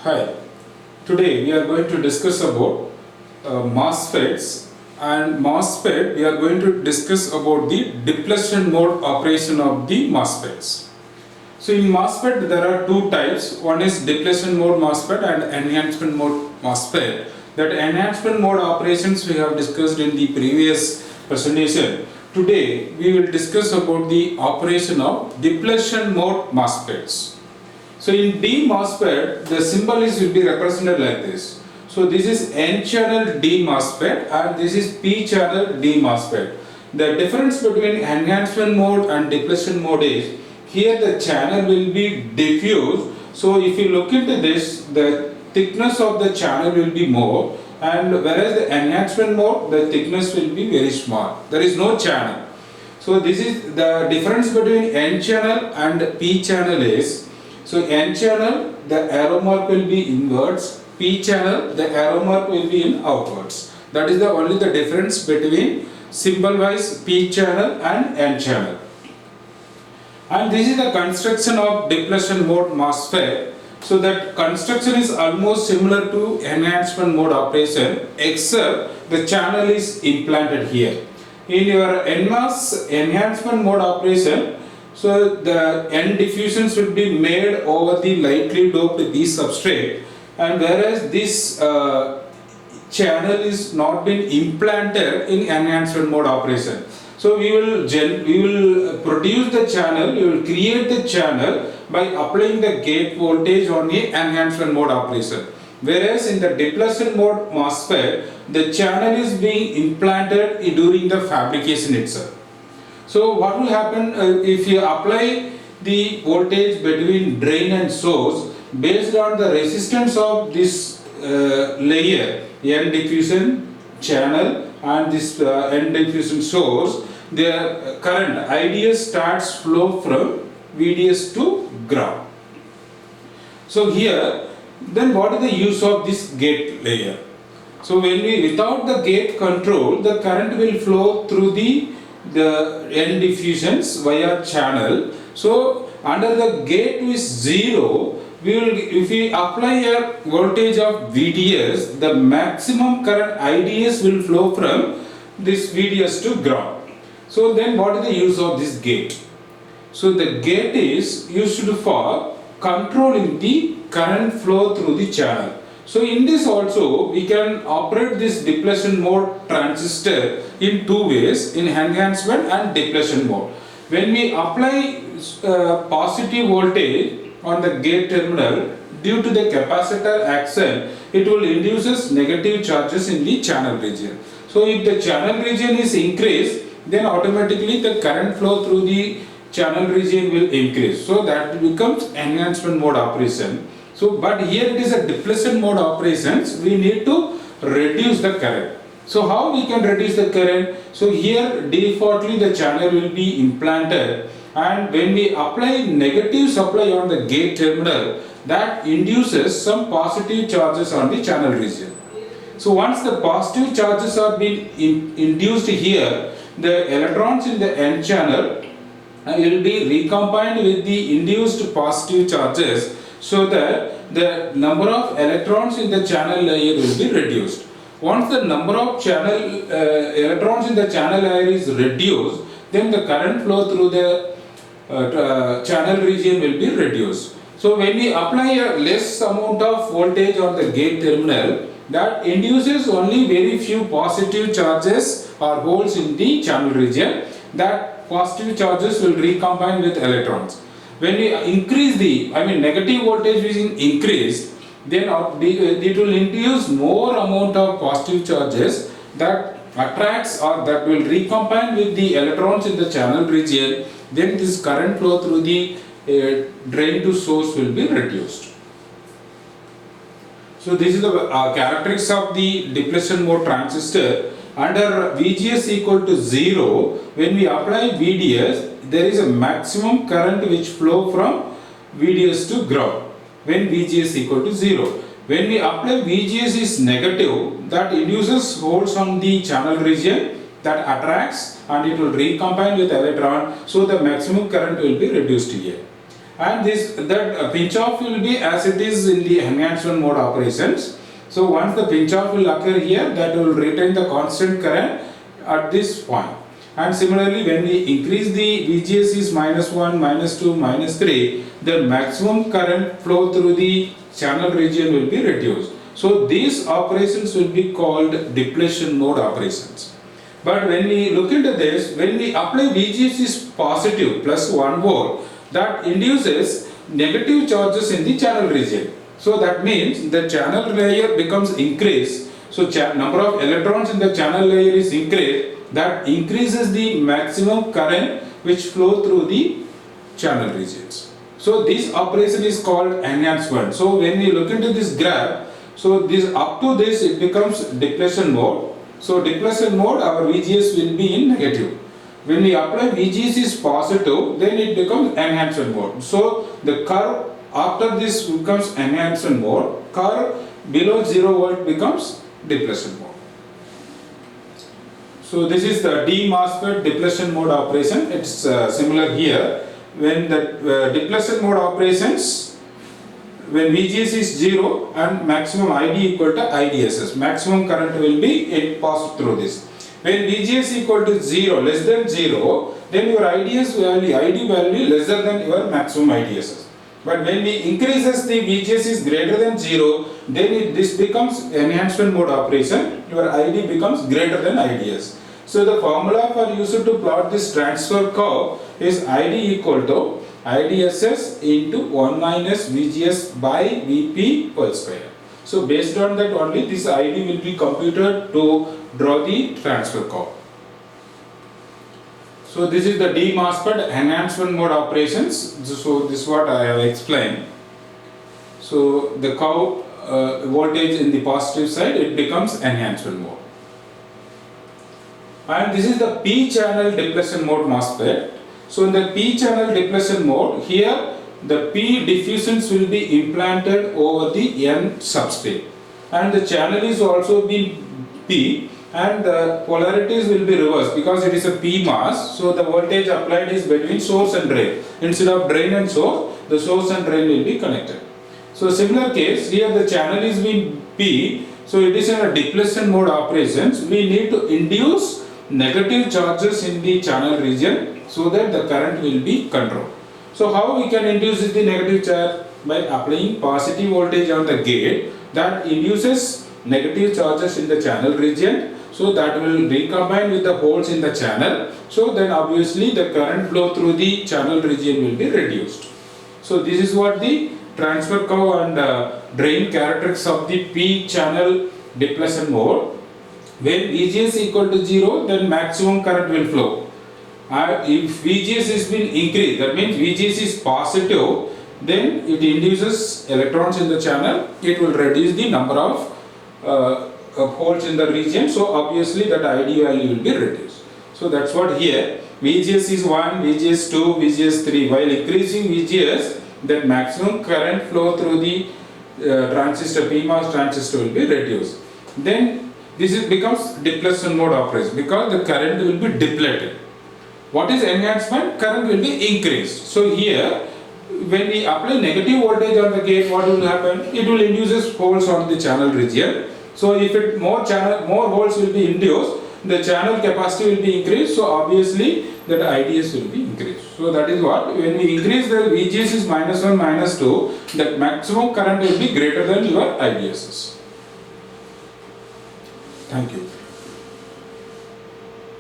Hi, today we are going to discuss about MOSFETs, and MOSFET we are going to discuss about the depletion mode operation of the MOSFETs. So in MOSFET there are two types, one is depletion mode MOSFET and enhancement mode MOSFET. That enhancement mode operations we have discussed in the previous presentation. Today we will discuss about the operation of depletion mode MOSFETs. So in D MOSFET, the symbol will be represented like this. So this is N channel D MOSFET and this is P channel D MOSFET. The difference between enhancement mode and depletion mode is, here the channel will be diffuse. So if you look into this, the thickness of the channel will be more, and whereas the enhancement mode, the thickness will be very small. There is no channel. So this is the difference between N channel and P channel is, so N channel, the arrow mark will be inwards, P channel, the arrow mark will be in outwards. That is only the difference between symbol wise P channel and N channel. And this is the construction of depletion mode MOSFET. So that construction is almost similar to enhancement mode operation, except the channel is implanted here. In your NMOS enhancement mode operation, so the N diffusions will be made over the lightly doped P substrate, and whereas this channel is not been implanted in enhancement mode operation. So we will produce the channel, we will create the channel by applying the gate voltage on the enhancement mode operation. Whereas in the depletion mode MOSFET, the channel is being implanted during the fabrication itself. So what will happen if you apply the voltage between drain and source based on the resistance of this layer, N diffusion channel and this N diffusion source, the current IDS starts flow from VDS to ground. So here, then what is the use of this gate layer? So when without the gate control, the current will flow through the N diffusions via channel. So under the gate is 0, if we apply a voltage of VDS, the maximum current IDS will flow from this VDS to ground. So then what is the use of this gate? So the gate is used for controlling the current flow through the channel. So in this also we can operate this depletion mode transistor in two ways, in enhancement and depletion mode. When we apply positive voltage on the gate terminal, due to the capacitor action, it will induces negative charges in the channel region. So if the channel region is increased, then automatically the current flow through the channel region will increase. So that becomes enhancement mode operation. So, but here it is a depletion mode operations, we need to reduce the current. So how we can reduce the current? So here defaultly the channel will be implanted, and when we apply negative supply on the gate terminal, that induces some positive charges on the channel region. So once the positive charges are being induced here, the electrons in the N channel will be recombined with the induced positive charges, so that the number of electrons in the channel layer will be reduced. Once the number of electrons in the channel layer is reduced, then the current flow through the channel region will be reduced. So when we apply a less amount of voltage on the gate terminal, that induces only very few positive charges or holes in the channel region. That positive charges will recombine with electrons. When we increase negative voltage is increased, then it will induce more amount of positive charges that attracts or that will recombine with the electrons in the channel region. Then this current flow through the drain to source will be reduced. So this is the characteristics of the depletion mode transistor. Under VGS equal to 0, when we apply VDS, there is a maximum current which flow from VDS to ground when VGS equal to 0. When we apply VGS is negative, that induces holes on the channel region that attracts and it will recombine with electron, so the maximum current will be reduced here. and that pinch off will be as it is in the enhancement mode operations. So once the pinch off will occur here, that will retain the constant current at this point. And similarly, when we increase the VGS is -1, -2, -3, the maximum current flow through the channel region will be reduced. So these operations will be called depletion mode operations. But when we look into this, when we apply VGS is positive plus 1 volt, that induces negative charges in the channel region. So that means the channel layer becomes increased. So number of electrons in the channel layer is increased. That increases the maximum current which flow through the channel regions. So this operation is called enhancement. So when we look into this graph, so this up to this it becomes depletion mode. So depletion mode, our VGS will be in negative. When we apply VGS is positive, then it becomes enhancement mode. So the curve after this becomes enhancement mode, curve below 0 volt becomes depletion mode. So this is the MOSFET depletion mode operation. It's similar here. When the depletion mode operations, when VGS is 0 and maximum ID equal to IDSS, maximum current will be passed through this. When VGS equal to 0, less than 0, then your ID value lesser than your maximum IDSS. But when we increases the VGS is greater than 0, then this becomes enhancement mode operation. Your ID becomes greater than IDS. So the formula for used to plot this transfer curve is ID equal to IDSS into 1 minus VGS by VP whole square. So based on that only this ID will be computed to draw the transfer curve. So this is the MOSFET enhancement mode operations. So this is what I have explained. So the curve voltage in the positive side, it becomes enhancement mode. And this is the P channel depletion mode MOSFET. So in the P channel depletion mode, here the P diffusions will be implanted over the N substrate, and the channel is also be P, and the polarities will be reversed because it is a PMOS. So the voltage applied is between source and drain. Instead of drain and source, the source and drain will be connected. So similar case, here the channel is being P, so it is in a depletion mode operations. We need to induce negative charges in the channel region so that the current will be controlled. So how we can induce the negative charge? By applying positive voltage on the gate that induces negative charges in the channel region, so that will recombine with the holes in the channel. So then obviously the current flow through the channel region will be reduced. So this is what the transfer curve and drain characteristics of the P channel depletion mode. When VGS equal to 0, then maximum current will flow. If VGS is been increased, that means VGS is positive, then it induces electrons in the channel. It will reduce the number of holes in the region. So obviously that ID value will be reduced. So that's what here VGS is 1, VGS 2, VGS 3. While increasing VGS, that maximum current flow through the transistor, PMOS transistor will be reduced. Then this becomes depletion mode operation because the current will be depleted. What is enhancement? Current will be increased. So here, when we apply negative voltage on the gate, what will happen? It will induce holes on the channel region. So if more holes will be induced, the channel capacity will be increased. So obviously that IDS will be increased. So that is what, when we increase the VGS is -1, -2, the maximum current will be greater than your IDSS. Thank you.